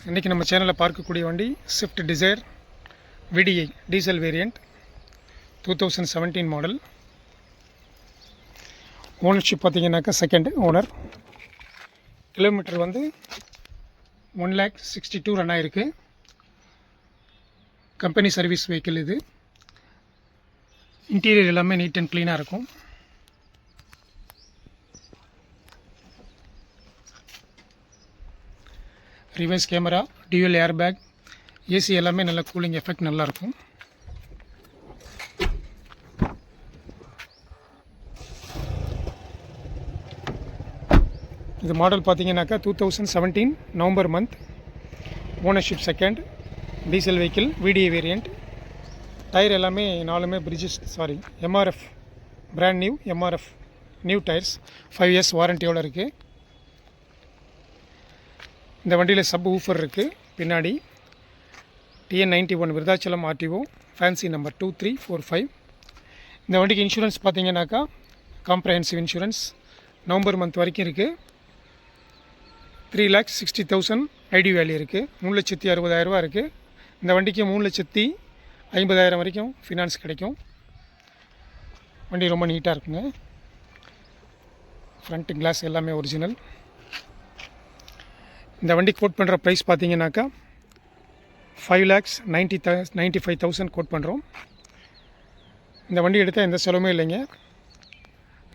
இன்றைக்கி நம்ம சேனலில் பார்க்கக்கூடிய வண்டி swift dzire VDI diesel variant 2017 model. Ownership பார்த்தீங்கன்னாக்கா செகண்ட் ஓனர். கிலோமீட்டர் வந்து 1,62,000 ரன் ஆகிருக்கு. கம்பெனி சர்வீஸ் வெஹிக்கிள் இது. இன்டீரியர் எல்லாமே நீட் அண்ட் க்ளீனாக இருக்கும். Reverse camera, dual air bag, AC எல்லாமே நல்ல கூலிங் எஃபெக்ட் நல்லாயிருக்கும். இது மாடல் பார்த்தீங்கன்னாக்கா 2017 November month. Ownership second. Diesel vehicle, VDI variant. Tyre எல்லாமே நாலுமே MRF brand new MRF new tyres. 5 years வாரண்டியோடு இருக்குது. இந்த வண்டியில் சப் ஊஃபர் இருக்குது பின்னாடி. TN91 Virudhachalam RTO, fancy number 2345. இந்த வண்டிக்கு இன்சூரன்ஸ் பார்த்தீங்கன்னாக்கா காம்ப்ரஹென்சிவ் இன்சூரன்ஸ் நவம்பர் மந்த் வரைக்கும் இருக்குது. 3,60,000 ஐடி வேல்யூ இருக்குது. 3,60,60,000 இருக்குது. இந்த வண்டிக்கு 3,50,000 வரைக்கும் ஃபினான்ஸ் கிடைக்கும். வண்டி ரொம்ப நீட்டாக இருக்குங்க. ஃப்ரண்ட் கிளாஸ் எல்லாமே ஒரிஜினல். இந்த வண்டி கோட் பண்ணுற ப்ரைஸ் பார்த்தீங்கன்னாக்கா 5,95,000 கோட் பண்ணுறோம். இந்த வண்டி எடுத்தால் எந்த செலவுமே இல்லைங்க.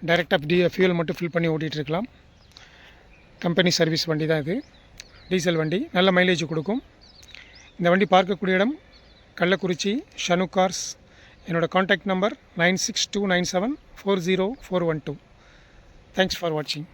டைரெக்டாக ஃபியூல் மட்டும் ஃபில் பண்ணி ஓட்டிகிட்ருக்கலாம். கம்பெனி சர்வீஸ் வண்டி தான் இது. டீசல் வண்டி, நல்ல மைலேஜ் கொடுக்கும். இந்த வண்டி பார்க்கக்கூடிய இடம் கள்ளக்குறிச்சி, ஷனு கார்ஸ். என்னோடய காண்டாக்ட் நம்பர் 9629740412. தேங்க்ஸ் ஃபார் வாட்சிங்.